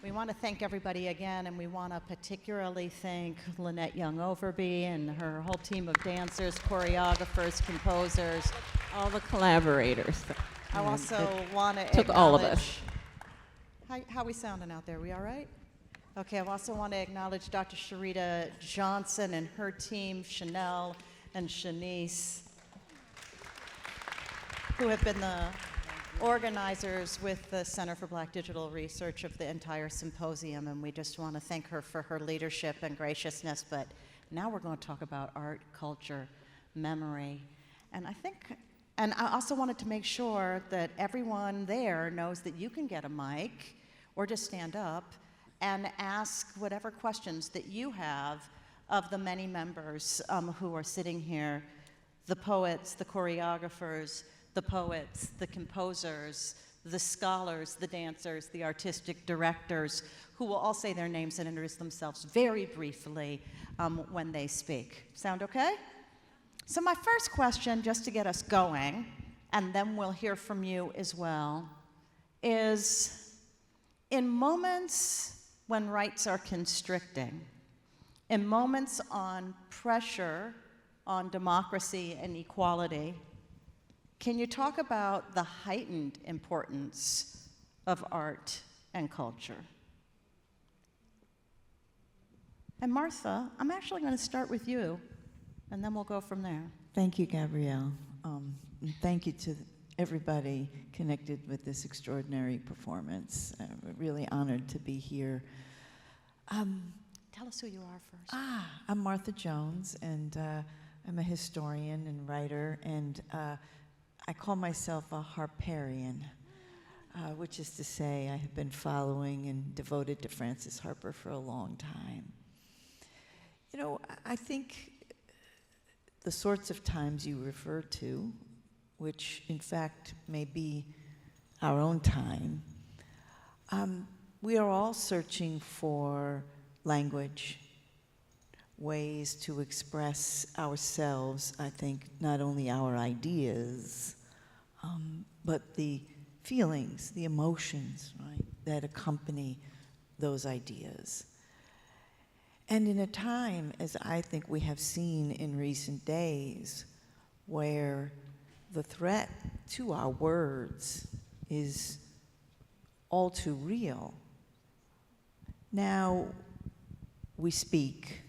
We want to thank everybody again, and we want to particularly thank Lynette Young-Overby and her whole team of dancers, choreographers, composers. All the collaborators. I also want to took all of us. How we sounding out there? We all right? Okay, I also want to acknowledge Dr. Sharita Johnson and her team, Chanel and Shanice, who have been the organizers with the Center for Black Digital Research of the entire symposium, and we just want to thank her for her leadership and graciousness. But now we're going to talk about art, culture, memory, and I also wanted to make sure that everyone there knows that you can get a mic or just stand up and ask whatever questions that you have of the many members who are sitting here, the poets, the choreographers, the poets, the composers, the scholars, the dancers, the artistic directors, who will all say their names and introduce themselves very briefly when they speak. Sound okay? So my first question, just to get us going, and then we'll hear from you as well, is in moments when rights are constricting, in moments on pressure on democracy and equality, can you talk about the heightened importance of art and culture? And Martha, I'm actually going to start with you, and then we'll go from there. Thank you, Gabrielle. And thank you to everybody connected with this extraordinary performance. We're really honored to be here. Tell us who you are first. I'm Martha Jones, and I'm a historian and writer, and I call myself a Harperian, which is to say I have been following and devoted to Frances Harper for a long time. You know, I think the sorts of times you refer to, which in fact may be our own time, we are all searching for language, ways to express ourselves, I think, not only our ideas, but the feelings, the emotions, right, that accompany those ideas. And in a time, as I think we have seen in recent days, where the threat to our words is all too real, now we speak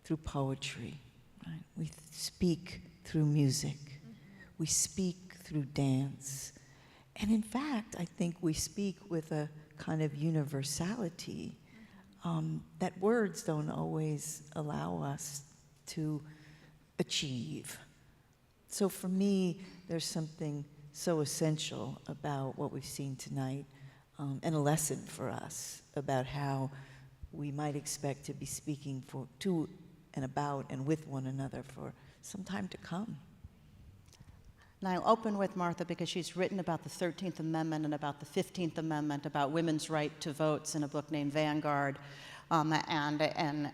through poetry, right? We speak through music, we speak through dance, and in fact, I think we speak with a kind of universality that words don't always allow us to achieve. So for me, there's something so essential about what we've seen tonight, and a lesson for us about how we might expect to be speaking to and about and with one another for some time to come. And I'll open with Martha because she's written about the 13th Amendment and about the 15th Amendment, about women's right to votes in a book named Vanguard, and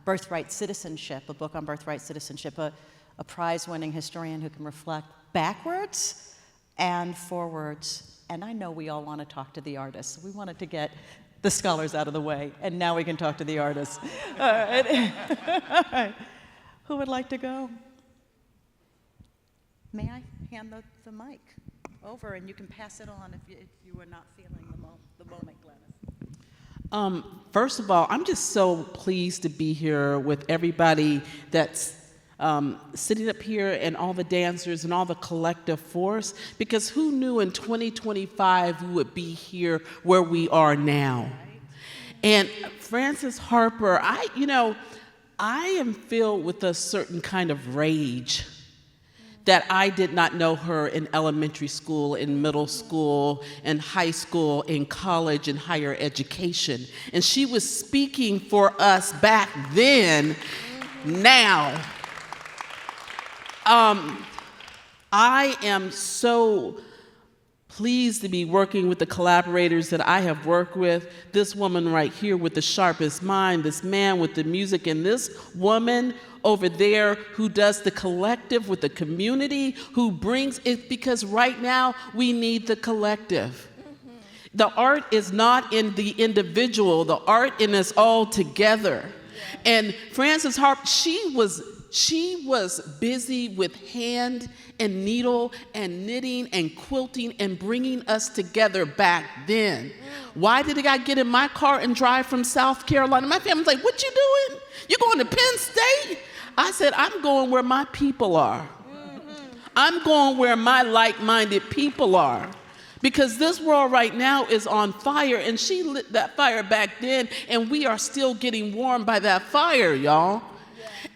Birthright Citizenship, a book on birthright citizenship, a prize-winning historian who can reflect backwards and forwards. And I know we all want to talk to the artists. We wanted to get the scholars out of the way, and now we can talk to the artists. All right. All right. Who would like to go? May I hand the mic over, and you can pass it on if you are not feeling the moment, Glennis. First of all, I'm just so pleased to be here with everybody that's sitting up here and all the dancers and all the collective force, because who knew in 2025 we would be here where we are now? And Frances Harper, I am filled with a certain kind of rage that I did not know her in elementary school, in middle school, in high school, in college, and higher education. And she was speaking for us back then, now. I am so pleased to be working with the collaborators that I have worked with. This woman right here with the sharpest mind, this man with the music, and this woman over there who does the collective with the community, who brings it, because right now we need the collective. The art is not in the individual, the art in us all together. And Frances Harper, she was busy with hand and needle and knitting and quilting and bringing us together back then. Why did I get in my car and drive from South Carolina? My family's like, what you doing? You going to Penn State? I said, I'm going where my people are. I'm going where my like-minded people are. Because this world right now is on fire, and she lit that fire back then, and we are still getting warmed by that fire, y'all.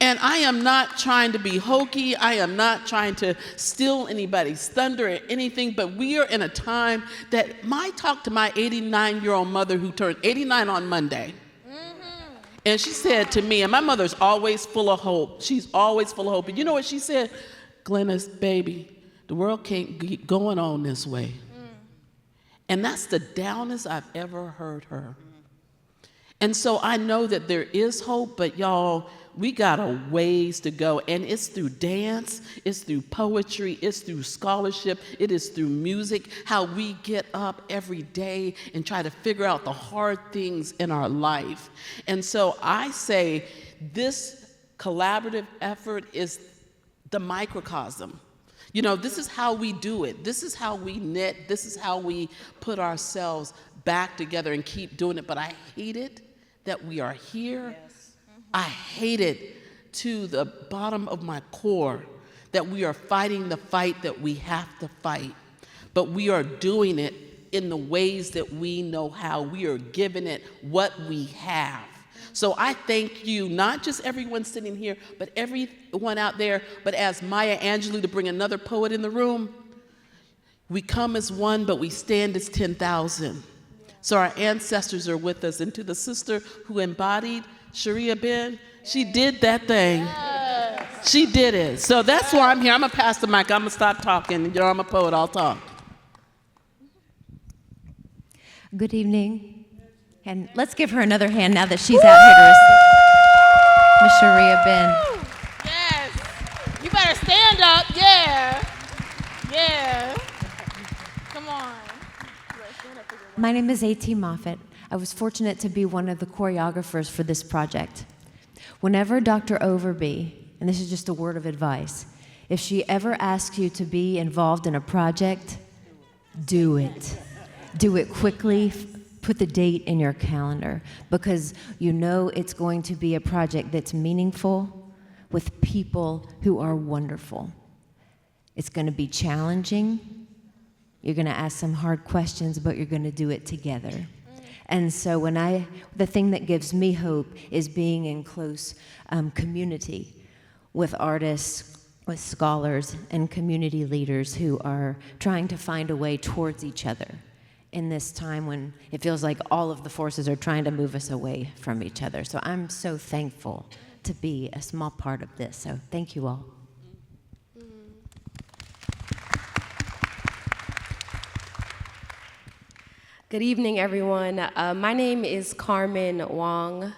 And I am not trying to be hokey. I am not trying to steal anybody's thunder or anything, but we are in a time that I talked to my 89-year-old mother who turned 89 on Monday. And she said to me, and my mother's always full of hope. She's always full of hope. And you know what she said? Glennis, baby, the world can't keep going on this way. And that's the downest I've ever heard her. And so I know that there is hope, but y'all, we got a ways to go. And it's through dance, it's through poetry, it's through scholarship, it is through music, how we get up every day and try to figure out the hard things in our life. And so I say this collaborative effort is the microcosm. You know, this is how we do it. This is how we knit. This is how we put ourselves back together and keep doing it. But I hate it that we are here. Yes. I hate it to the bottom of my core that we are fighting the fight that we have to fight. But we are doing it in the ways that we know how. We are giving it what we have. So I thank you, not just everyone sitting here, but everyone out there, but as Maya Angelou, to bring another poet in the room, we come as one, but we stand as 10,000. So our ancestors are with us. And to the sister who embodied Sharia Ben, she did that thing. Yes. She did it. So that's why I'm here. I'm going to pass the mic. I'm going to stop talking. You know, I'm a poet. I'll talk. Good evening. And let's give her another hand now that she's out here to receive Miss Sharia Ben. Yes. You better stand up. Yeah. Yeah. Come on. My name is A.T. Moffett. I was fortunate to be one of the choreographers for this project. Whenever Dr. Overby, and this is just a word of advice, if she ever asks you to be involved in a project, do it. Do it quickly. Put the date in your calendar, because you know it's going to be a project that's meaningful with people who are wonderful. It's going to be challenging. You're going to ask some hard questions, but you're going to do it together. And so the thing that gives me hope is being in close community with artists, with scholars, and community leaders who are trying to find a way towards each other in this time when it feels like all of the forces are trying to move us away from each other. So I'm so thankful to be a small part of this. So thank you all. Good evening, everyone. My name is Carmen Wong.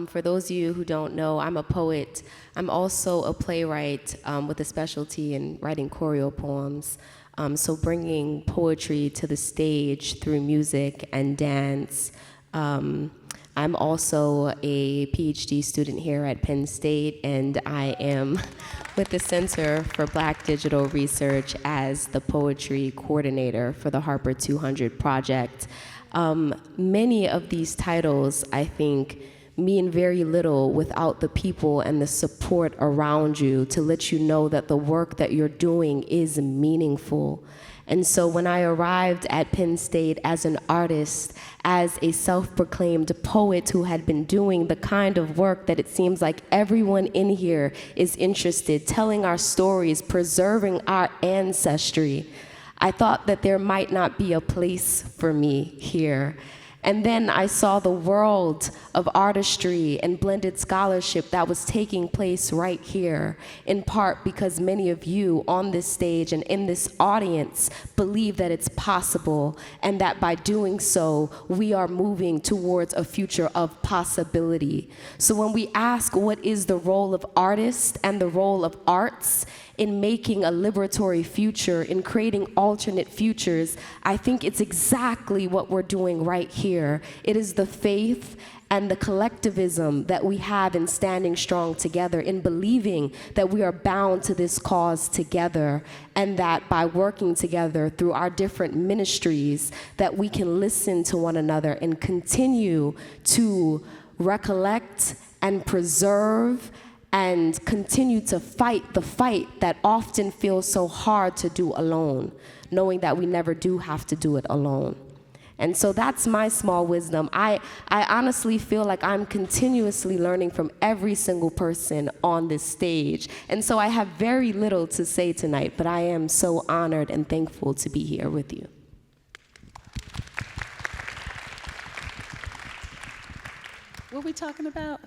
For those of you who don't know, I'm a poet. I'm also a playwright with a specialty in writing choreo poems. So bringing poetry to the stage through music and dance. I'm also a PhD student here at Penn State, and I am with the Center for Black Digital Research as the poetry coordinator for the Harper 200 project. Many of these titles, I think, mean very little without the people and the support around you to let you know that the work that you're doing is meaningful. And so when I arrived at Penn State as an artist, as a self-proclaimed poet who had been doing the kind of work that it seems like everyone in here is interested, telling our stories, preserving our ancestry, I thought that there might not be a place for me here. And then I saw the world of artistry and blended scholarship that was taking place right here, in part because many of you on this stage and in this audience believe that it's possible, and that by doing so, we are moving towards a future of possibility. So when we ask what is the role of artists and the role of arts in making a liberatory future, in creating alternate futures, I think it's exactly what we're doing right here. It is the faith and the collectivism that we have in standing strong together, in believing that we are bound to this cause together, and that by working together through our different ministries, that we can listen to one another and continue to recollect and preserve and continue to fight the fight that often feels so hard to do alone, knowing that we never do have to do it alone. And so that's my small wisdom. I honestly feel like I'm continuously learning from every single person on this stage. And so I have very little to say tonight, but I am so honored and thankful to be here with you. What are we talking about?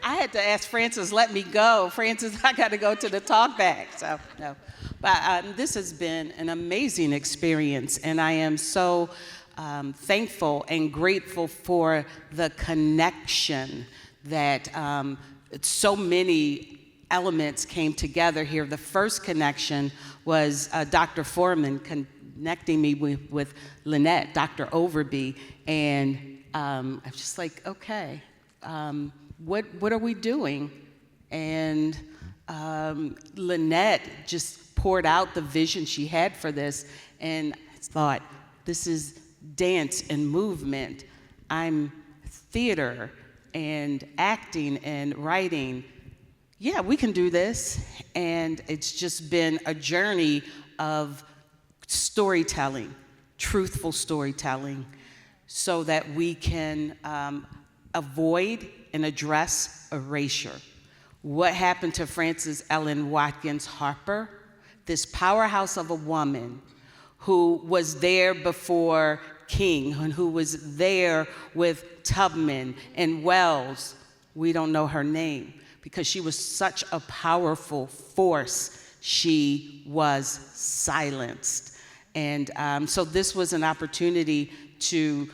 I had to ask Frances, let me go. Frances, I got to go to the Talkback. So, no. But this has been an amazing experience, and I am so thankful and grateful for the connection that so many elements came together here. The first connection was Dr. Foreman connecting me with Lynette, Dr. Overby, and I was just like, okay, what are we doing? And Lynette just poured out the vision she had for this, and I thought, this is dance and movement. I'm theater and acting and writing. Yeah, we can do this. And it's just been a journey of storytelling, truthful storytelling, so that we can avoid and address erasure. What happened to Frances Ellen Watkins Harper? This powerhouse of a woman who was there before King and who was there with Tubman and Wells. We don't know her name because she was such a powerful force. She was silenced. And so this was an opportunity to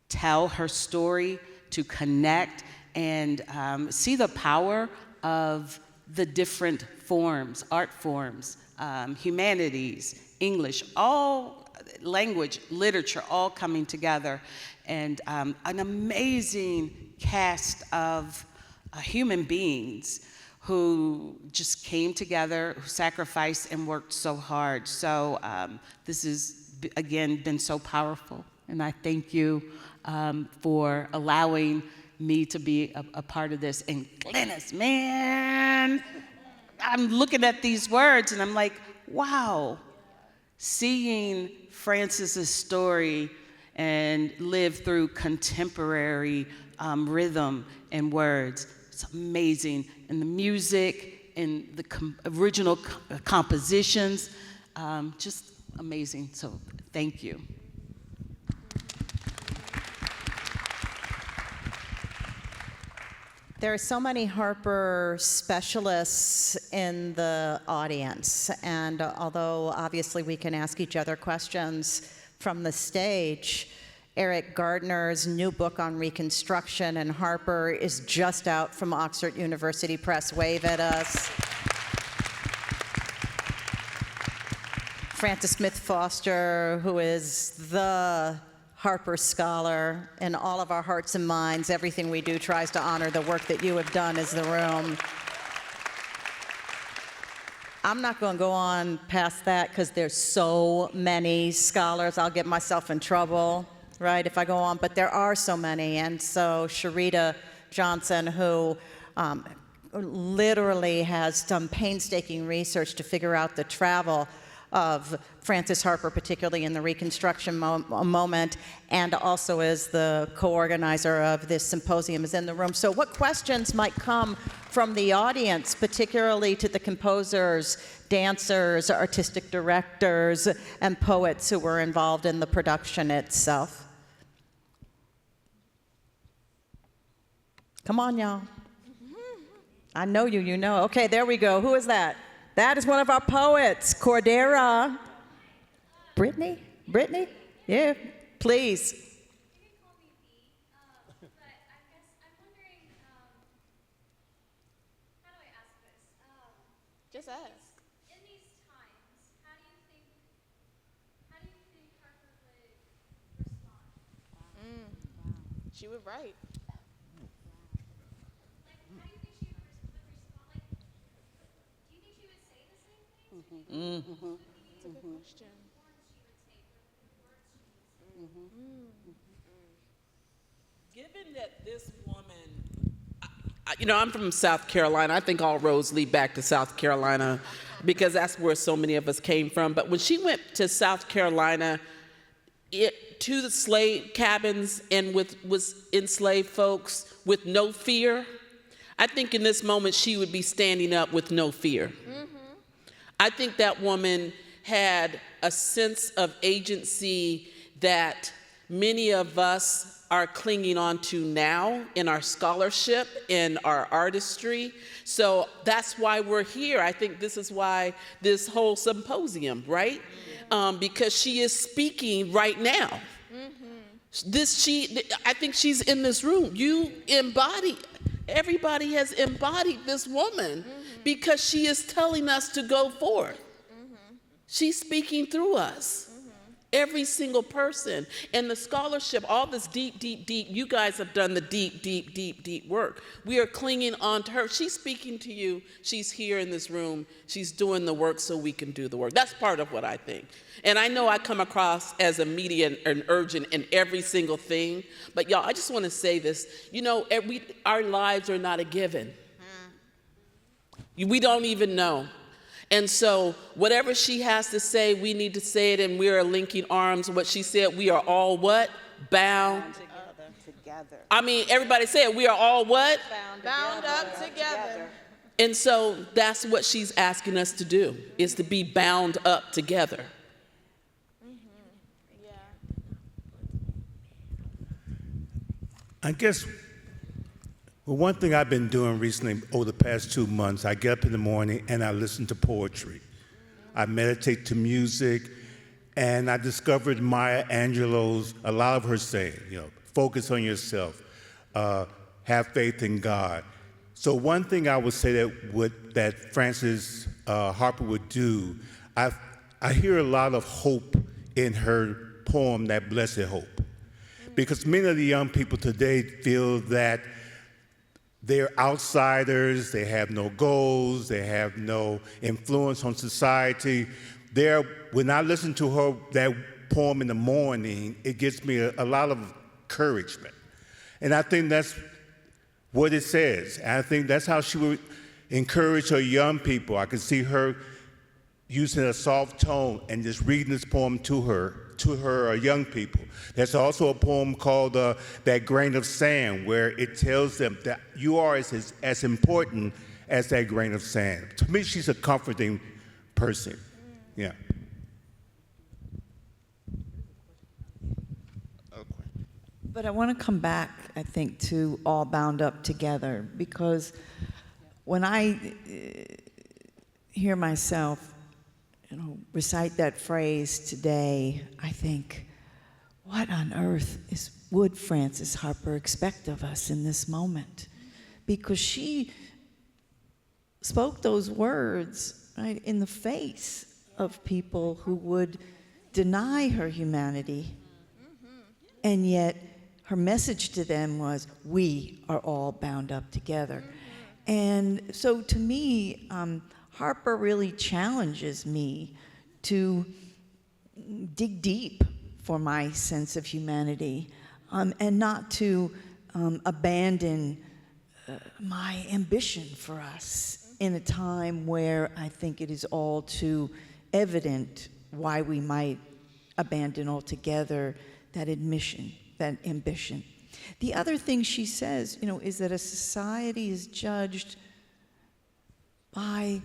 tell her story, to connect, and see the power of the different forms, art forms, humanities, English, all language, literature, all coming together. And an amazing cast of human beings who just came together, who sacrificed and worked so hard. So this has, again, been so powerful. And I thank you for allowing me to be a part of this. And Glennis, man, I'm looking at these words and I'm like, wow, seeing Frances's story and live through contemporary rhythm and words, it's amazing. And the music and the original compositions, just amazing. So thank you. There are so many Harper specialists in the audience, and although obviously we can ask each other questions from the stage, Eric Gardner's new book on Reconstruction and Harper is just out from Oxford University Press. Wave at us. Frances Smith Foster, who is the Harper Scholar, in all of our hearts and minds, everything we do tries to honor the work that you have done as the room. I'm not going to go on past that because there's so many scholars. I'll get myself in trouble, right, if I go on, but there are so many. And so Sharita Johnson, who literally has done painstaking research to figure out the travel of Frances Harper, particularly in the Reconstruction moment, and also as the co-organizer of this symposium, is in the room. So what questions might come from the audience, particularly to the composers, dancers, artistic directors, and poets who were involved in the production itself? Come on, y'all. I know you, you know. Okay, there we go. Who is that? That is one of our poets, Cordera. Brittany? Brittany? Yeah, please. You can call me B, but I guess I'm wondering, how do I ask this? She was right. Like, how do you think she would respond? Like, do you think she would say the same thing? That's a good question. Given that this woman, you know, I'm from South Carolina. I think all roads lead back to South Carolina because that's where so many of us came from. But when she went to South Carolina, to the slave cabins and with enslaved folks with no fear, I think in this moment she would be standing up with no fear. I think that woman had a sense of agency that many of us are clinging on to now in our scholarship, in our artistry. So that's why we're here. I think this is why this whole symposium, right? Because she is speaking right now. I think she's in this room. Everybody has embodied this woman because she is telling us to go forth. She's speaking through us. Every single person. And the scholarship, all this deep, you guys have done the deep work. We are clinging on to her. She's speaking to you. She's here in this room. She's doing the work so we can do the work. That's part of what I think. And I know I come across as immediate and urgent in every single thing. But y'all, I just want to say this. You know, our lives are not a given. We don't even know. And so whatever she has to say, we need to say it, and we are linking arms. What she said, we are all what? Bound together. I mean, everybody say it. We are all what? Bound up together. And so that's what she's asking us to do, is to be bound up together. Yeah. I guess, well, one thing I've been doing recently over the past 2 months, I get up in the morning and I listen to poetry. I meditate to music, and I discovered Maya Angelou's, a lot of her saying, you know, focus on yourself, have faith in God. So one thing I would say that Frances Harper would do, I hear a lot of hope in her poem, That Blessed Hope. Because many of the young people today feel that they're outsiders, they have no goals, they have no influence on society. When I listen to that poem in the morning, it gives me a lot of encouragement. And I think that's what it says. And I think that's how she would encourage her young people. I could see her using a soft tone and just reading this poem to her young people. There's also a poem called That Grain of Sand, where it tells them that you are as important as that grain of sand. To me, she's a comforting person. Yeah. But I want to come back, I think, to all bound up together, because when I hear myself, recite that phrase today, I think, what on earth would Frances Harper expect of us in this moment? Because she spoke those words, right, in the face of people who would deny her humanity, and yet her message to them was, we are all bound up together. And so to me, Harper really challenges me to dig deep for my sense of humanity, and not to abandon my ambition for us in a time where I think it is all too evident why we might abandon altogether that ambition. The other thing she says, is that a society is judged by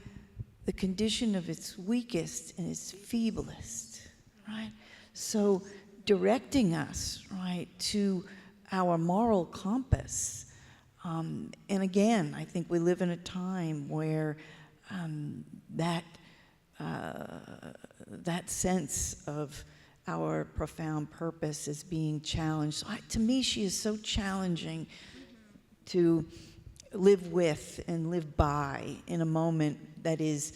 the condition of its weakest and its feeblest, right? So directing us, right, to our moral compass. And again, I think we live in a time where that sense of our profound purpose is being challenged. So to me, she is so challenging to live with and live by in a moment that is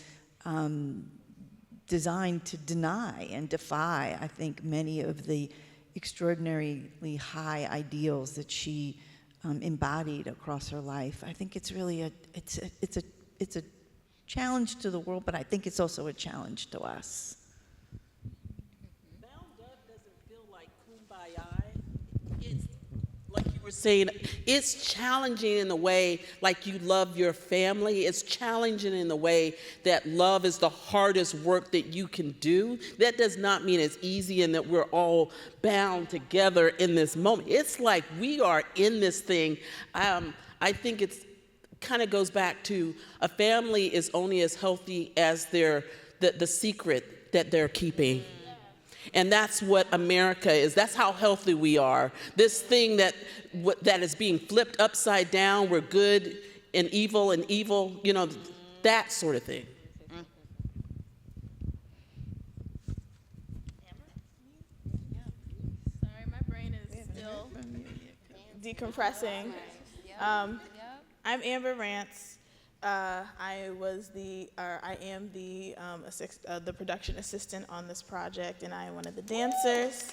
designed to deny and defy, I think, many of the extraordinarily high ideals that she embodied across her life. I think it's really it's a challenge to the world, but I think it's also a challenge to us. Bound up doesn't feel like kumbaya. It's like you were saying, it's challenging in the way like you love your family. It's challenging in the way that love is the hardest work that you can do. That does not mean it's easy and that we're all bound together in this moment. It's like we are in this thing. I think it's kind of goes back to a family is only as healthy as the secret that they're keeping. And that's what America is. That's how healthy we are. This thing that is being flipped upside down, we're good and evil, you know, that sort of thing. Sorry, my brain is still decompressing. I'm Amber Rance. I am the production assistant on this project, and I am one of the dancers.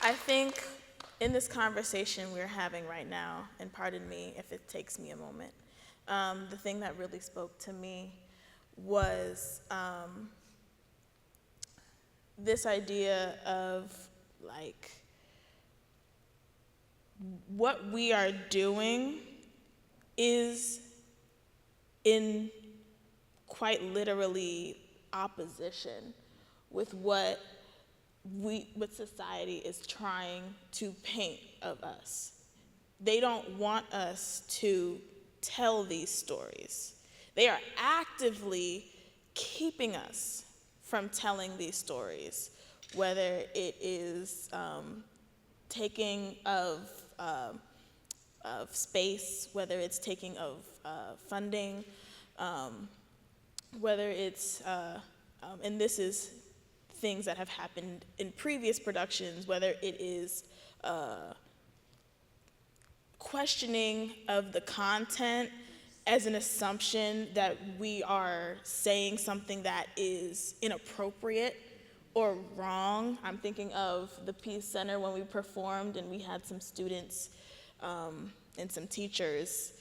I think in this conversation we're having right now, and pardon me if it takes me a moment, the thing that really spoke to me was this idea of like, what we are doing is in quite literally opposition with what society is trying to paint of us. They don't want us to tell these stories. They are actively keeping us from telling these stories, whether it is taking of space, whether it's taking of funding, whether it's, and this is things that have happened in previous productions, whether it is questioning of the content as an assumption that we are saying something that is inappropriate or wrong. I'm thinking of the Peace Center when we performed and we had some students and some teachers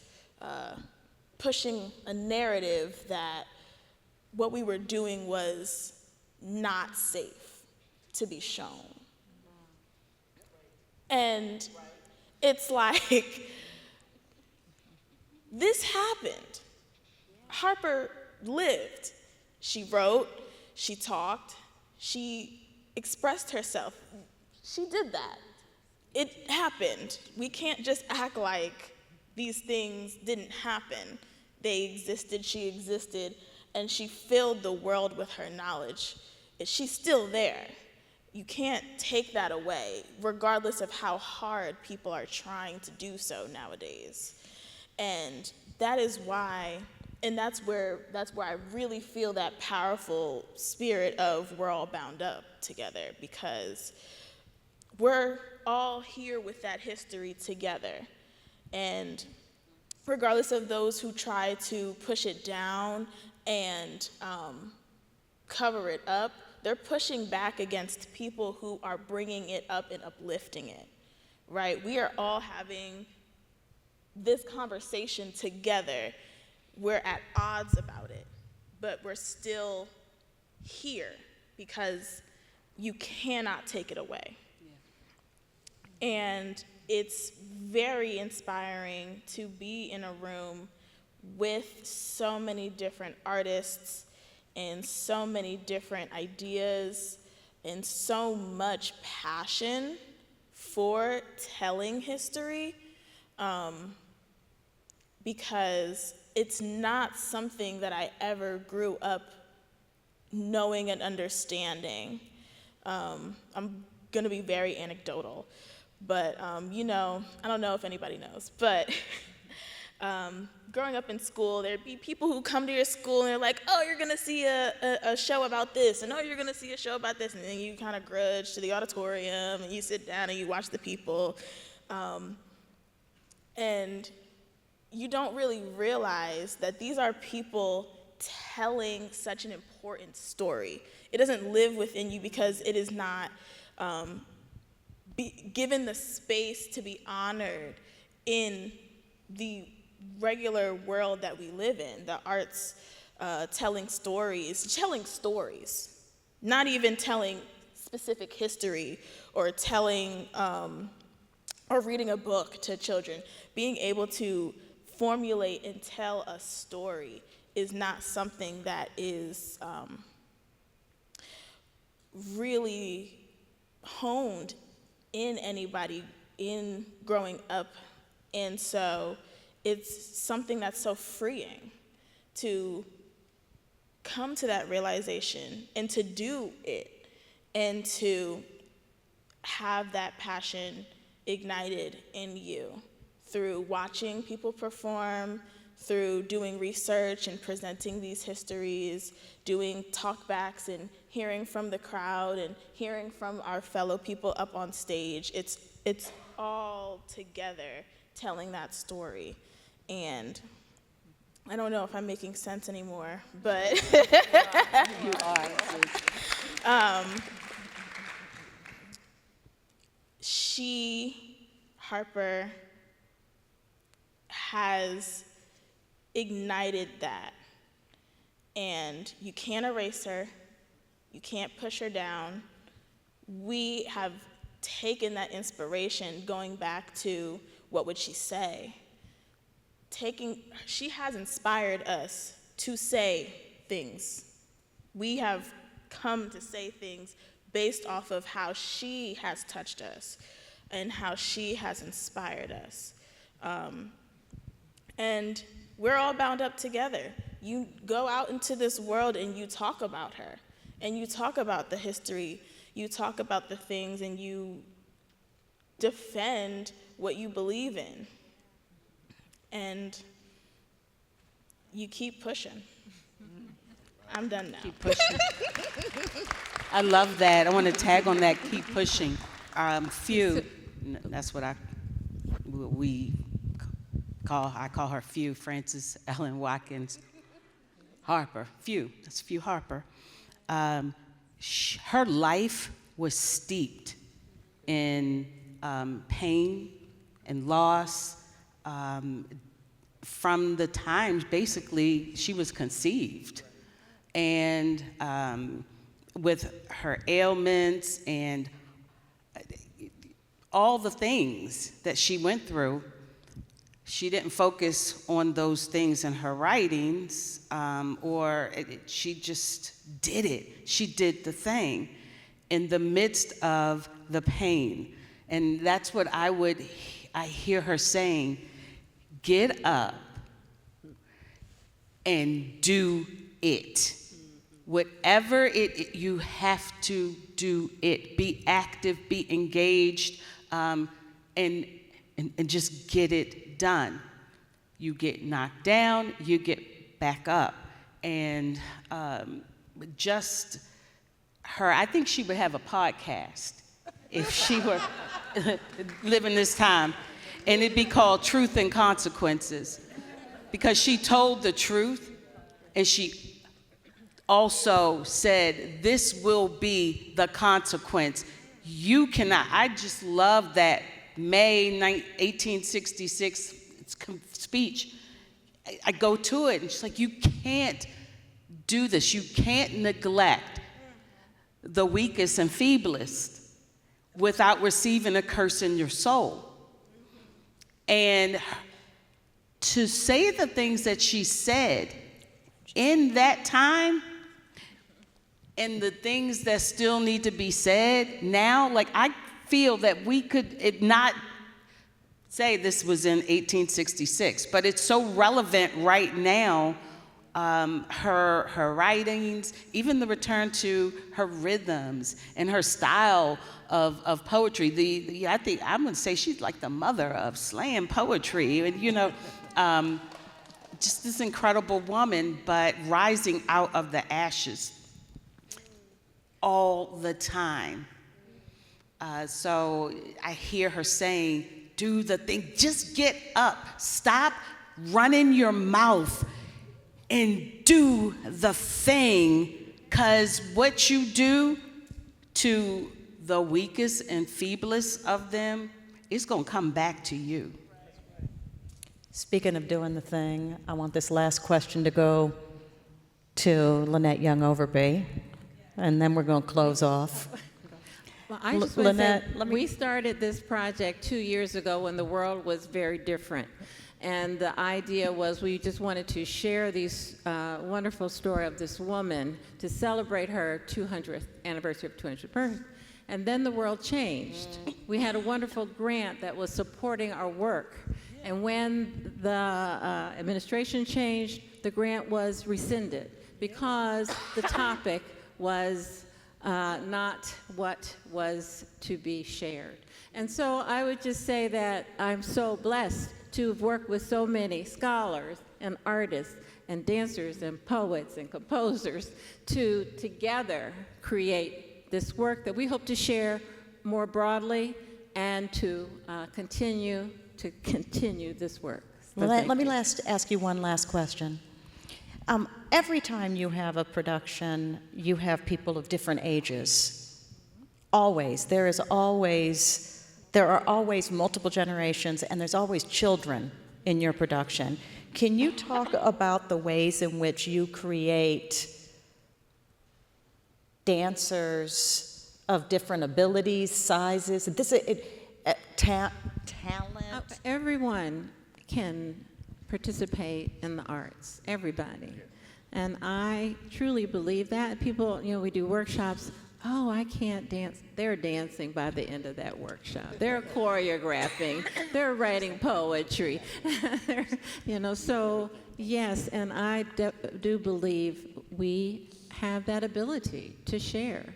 pushing a narrative that what we were doing was not safe to be shown. And it's like, this happened. Harper lived. She wrote, she talked, she expressed herself. She did that. It happened. We can't just act like these things didn't happen. They existed, she existed, and she filled the world with her knowledge. She's still there. You can't take that away, regardless of how hard people are trying to do so nowadays. And that is why, and that's where I really feel that powerful spirit of we're all bound up together, because we're all here with that history together. And regardless of those who try to push it down and cover it up, they're pushing back against people who are bringing it up and uplifting it, right? We are all having this conversation together. We're at odds about it, but we're still here because you cannot take it away. Yeah. And it's very inspiring to be in a room with so many different artists and so many different ideas and so much passion for telling history, because it's not something that I ever grew up knowing and understanding. I'm gonna be very anecdotal, but you know, I don't know if anybody knows, but growing up in school, there'd be people who come to your school and they're like, oh, you're gonna see a show about this, and oh, you're gonna see a show about this, and then you kind of grudge to the auditorium, and you sit down and you watch the people, and you don't really realize that these are people telling such an important story. It doesn't live within you because it is not given the space to be honored in the regular world that we live in. The arts telling stories, not even telling specific history or telling or reading a book to children. Being able to formulate and tell a story is not something that is really honed in anybody in growing up. And so it's something that's so freeing to come to that realization and to do it and to have that passion ignited in you through watching people perform, through doing research and presenting these histories, doing talkbacks and hearing from the crowd and hearing from our fellow people up on stage. It's all together telling that story. And I don't know if I'm making sense anymore, but You are. Harper, has ignited that. And you can't erase her. You can't push her down. We have taken that inspiration, going back to what would she say? She has inspired us to say things. We have come to say things based off of how she has touched us and how she has inspired us. And we're all bound up together. You go out into this world and you talk about her, and you talk about the history, you talk about the things, and you defend what you believe in. And you keep pushing. I'm done now. Keep pushing. I love that. I want to tag on that, keep pushing. Few, that's what I call her Few, Frances Ellen Watkins Harper. Few, that's Few Harper. Her life was steeped in pain and loss from the time, basically, she was conceived. And with her ailments and all the things that she went through, she didn't focus on those things in her writings, she just did it. She did the thing in the midst of the pain. And that's what I hear her saying, get up and do it. Whatever you have to do it. Be active, be engaged, and just get it done. You get knocked down, you get back up. And just her, I think she would have a podcast if she were living this time. And it'd be called Truth and Consequences. Because she told the truth, and she also said, this will be the consequence. You cannot, I just love that May 1866 speech. I go to it, and she's like, you can't do this. You can't neglect the weakest and feeblest without receiving a curse in your soul. And to say the things that she said in that time, and the things that still need to be said now, like I feel that we could not say this was in 1866, but it's so relevant right now. Her writings, even the return to her rhythms and her style of poetry. I think I'm gonna say she's like the mother of slam poetry, and just this incredible woman, but rising out of the ashes all the time. So I hear her saying, do the thing, just get up, stop running your mouth. and do the thing, because what you do to the weakest and feeblest of them, it's going to come back to you. Speaking of doing the thing, I want this last question to go to Lynette Young-Overby, and then we're going to close off. Well, I just want to say, Lynette, we started this project 2 years ago when the world was very different. And the idea was we just wanted to share this wonderful story of this woman to celebrate her 200th anniversary of 200th birth. And then the world changed. We had a wonderful grant that was supporting our work. And when the administration changed, the grant was rescinded because the topic was not what was to be shared. And so I would just say that I'm so blessed to have worked with so many scholars and artists and dancers and poets and composers to together create this work that we hope to share more broadly and to continue this work. So Let me you. ask you one last question. Every time you have a production, you have people of different ages. Always. There are always multiple generations, and there's always children in your production. Can you talk about the ways in which you create dancers of different abilities, sizes? Talent? Everyone can participate in the arts, everybody. And I truly believe that. People, we do workshops. Oh, I can't dance. They're dancing by the end of that workshop. They're choreographing. They're writing poetry. So yes, and I do believe we have that ability to share.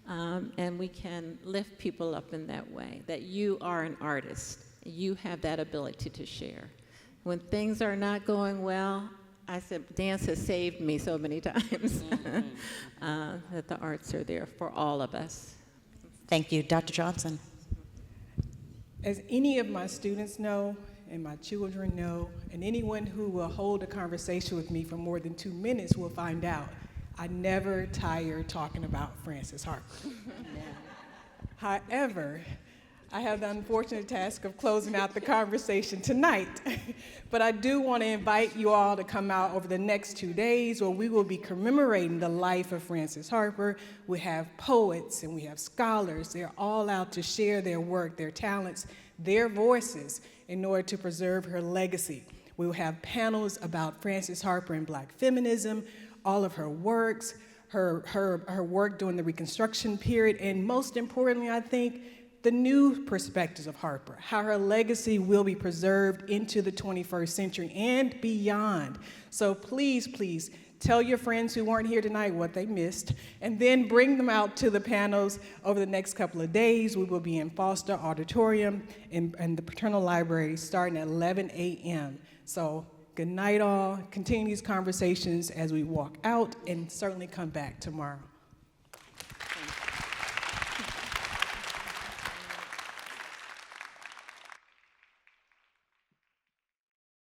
And we can lift people up in that way, that you are an artist. You have that ability to share. When things are not going well, I said, dance has saved me so many times that the arts are there for all of us. Thank you. Dr. Johnson. As any of my students know, and my children know, and anyone who will hold a conversation with me for more than 2 minutes will find out, I never tire talking about Frances Harper. However, I have the unfortunate task of closing out the conversation tonight. But I do want to invite you all to come out over the next 2 days where we will be commemorating the life of Frances Harper. We have poets and we have scholars. They're all out to share their work, their talents, their voices in order to preserve her legacy. We will have panels about Frances Harper and Black feminism, all of her works, her work during the Reconstruction period, and most importantly, I think, the new perspectives of Harper, how her legacy will be preserved into the 21st century and beyond. So please, please, tell your friends who weren't here tonight what they missed, and then bring them out to the panels over the next couple of days. We will be in Foster Auditorium and the Paternal Library starting at 11 a.m. So good night all. Continue these conversations as we walk out, and certainly come back tomorrow.